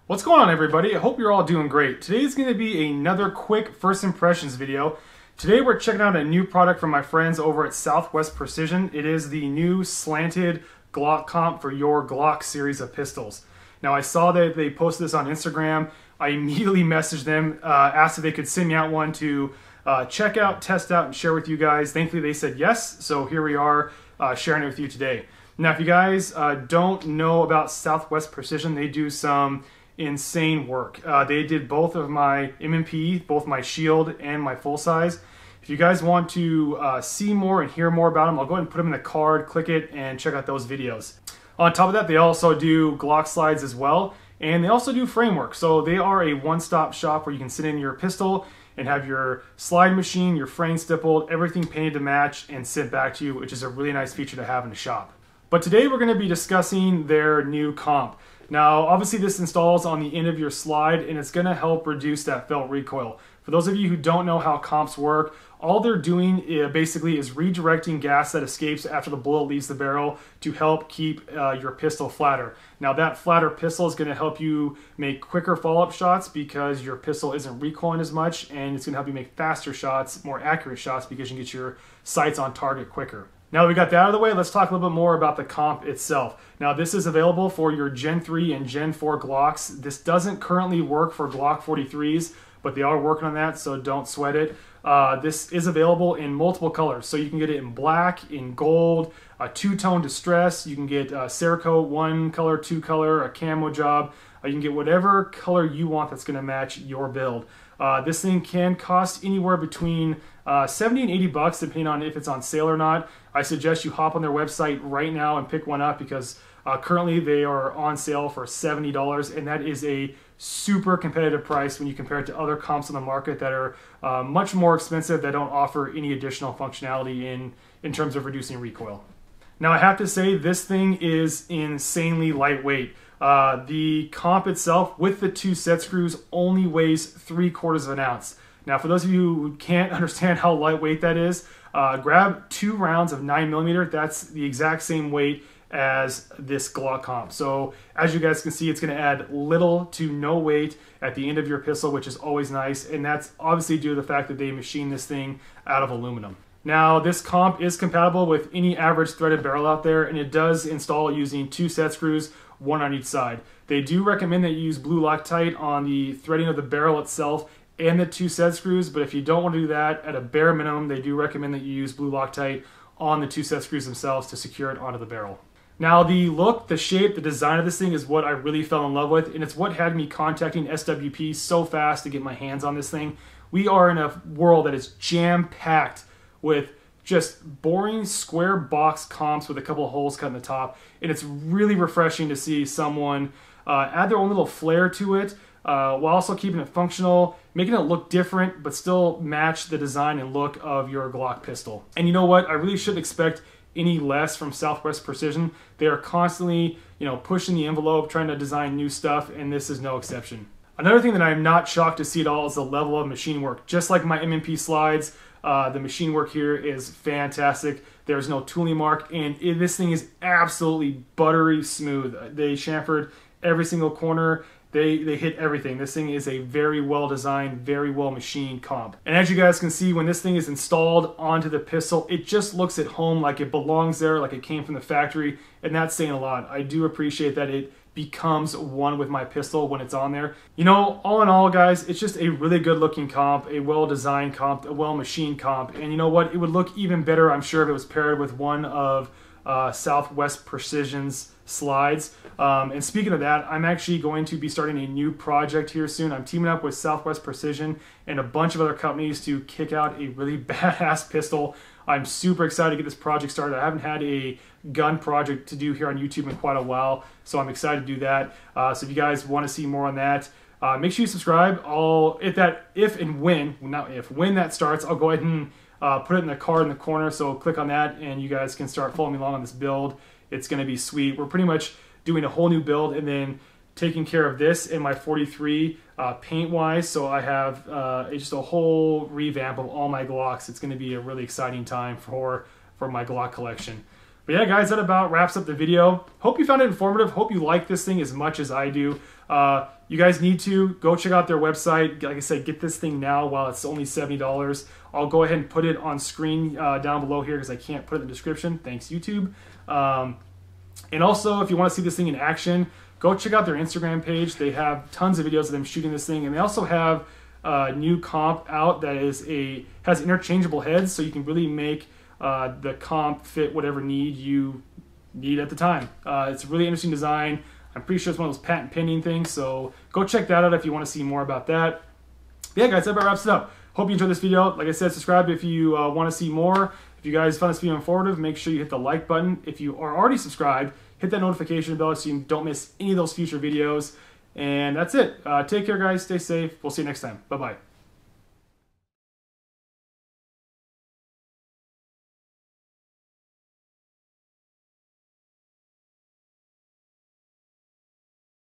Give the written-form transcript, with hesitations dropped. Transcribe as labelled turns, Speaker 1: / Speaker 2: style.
Speaker 1: What's going on, everybody? I hope you're all doing great. Today's going to be another quick first impressions video. Today we're checking out a new product from my friends over at Southwest Precision. It is the new slanted Glock comp for your Glock series of pistols. Now I saw that they posted this on Instagram. I immediately messaged them, asked if they could send me out one to check out, test out, and share with you guys. Thankfully they said yes, so here we are sharing it with you today. Now if you guys don't know about Southwest Precision, they do some insane work. They did both of my M&P, both my Shield and my full size. If you guys want to see more and hear more about them, I'll go ahead and put them in the card, click it, and check out those videos. On top of that, they also do Glock slides as well, and they also do framework. So they are a one-stop shop where you can sit in your pistol and have your slide machine, your frame stippled, everything painted to match and sent back to you, which is a really nice feature to have in the shop. But today we're going to be discussing their new comp. Now, obviously this installs on the end of your slide and it's going to help reduce that felt recoil. For those of you who don't know how comps work, all they're doing basically is redirecting gas that escapes after the bullet leaves the barrel to help keep your pistol flatter. Now that flatter pistol is going to help you make quicker follow-up shots because your pistol isn't recoiling as much, and it's going to help you make faster shots, more accurate shots, because you can get your sights on target quicker. Now that we got that out of the way, let's talk a little bit more about the comp itself. Now this is available for your Gen 3 and Gen 4 Glocks. This doesn't currently work for Glock 43s, but they are working on that, so don't sweat it. This is available in multiple colors, so you can get it in black, in gold, a two-tone distress. You can get Cerakote, one color, two color, a camo job. You can get whatever color you want that's going to match your build. This thing can cost anywhere between 70 and 80 bucks depending on if it's on sale or not. I suggest you hop on their website right now and pick one up because currently they are on sale for $70, and that is a super competitive price when you compare it to other comps on the market that are much more expensive, that don't offer any additional functionality in terms of reducing recoil. Now I have to say this thing is insanely lightweight. The comp itself with the two set screws only weighs 3/4 of an ounce. Now for those of you who can't understand how lightweight that is, grab 2 rounds of 9mm. That's the exact same weight as this Glock comp. So as you guys can see, it's going to add little to no weight at the end of your pistol, which is always nice, and that's obviously due to the fact that they machined this thing out of aluminum. Now this comp is compatible with any average threaded barrel out there, and it does install using 2 set screws, 1 on each side. They do recommend that you use blue Loctite on the threading of the barrel itself and the 2 set screws, but if you don't want to do that, at a bare minimum, they do recommend that you use blue Loctite on the 2 set screws themselves to secure it onto the barrel. Now the look, the shape, the design of this thing is what I really fell in love with, and it's what had me contacting SWP so fast to get my hands on this thing. We are in a world that is jam-packed with just boring square box comps with a couple of holes cut in the top, and it's really refreshing to see someone add their own little flair to it while also keeping it functional, making it look different but still match the design and look of your Glock pistol. And you know what? I really shouldn't expect any less from Southwest Precision. They are constantly, pushing the envelope, trying to design new stuff, and this is no exception. Another thing that I'm not shocked to see at all is the level of machine work. Just like my M&P slides, the machine work here is fantastic. There's no tooling mark, and this thing is absolutely buttery smooth. They chamfered every single corner. They hit everything. This thing is a very well designed, very well machined comp. And as you guys can see, when this thing is installed onto the pistol, it just looks at home, like it belongs there, like it came from the factory, and that's saying a lot. I do appreciate that it becomes one with my pistol when it's on there. All in all, guys, it's just a really good looking comp, a well designed comp, a well machined comp. And you know what? It would look even better, I'm sure, if it was paired with one of Southwest Precision's slides. And speaking of that, I'm actually going to be starting a new project here soon. I'm teaming up with Southwest Precision and a bunch of other companies to kick out a really badass pistol. I'm super excited to get this project started. I haven't had a gun project to do here on YouTube in quite a while, so I'm excited to do that. So if you guys want to see more on that, make sure you subscribe. When that starts, I'll go ahead and put it in the card in the corner, so click on that and you guys can start following me along on this build. It's going to be sweet. We're pretty much doing a whole new build and then taking care of this in my 43 paint-wise, so I have just a whole revamp of all my Glocks. It's going to be a really exciting time for my Glock collection. But yeah, guys, that about wraps up the video. Hope you found it informative. Hope you like this thing as much as I do. You guys need to go check out their website. Like I said, get this thing now while it's only $70. I'll go ahead and put it on screen down below here because I can't put it in the description. Thanks, YouTube. And also, if you want to see this thing in action, go check out their Instagram page. They have tons of videos of them shooting this thing, and they also have a new comp out that has interchangeable heads, so you can really make the comp fit whatever need you need at the time. It's a really interesting design. I'm pretty sure it's one of those patent pending things, so go check that out if you want to see more about that. But yeah, guys, that about wraps it up. Hope you enjoyed this video. Like I said, subscribe if you want to see more. If you guys found this video informative, make sure you hit the like button. If you are already subscribed, hit that notification bell so you don't miss any of those future videos. And that's it. Take care, guys. Stay safe. We'll see you next time. Bye-bye.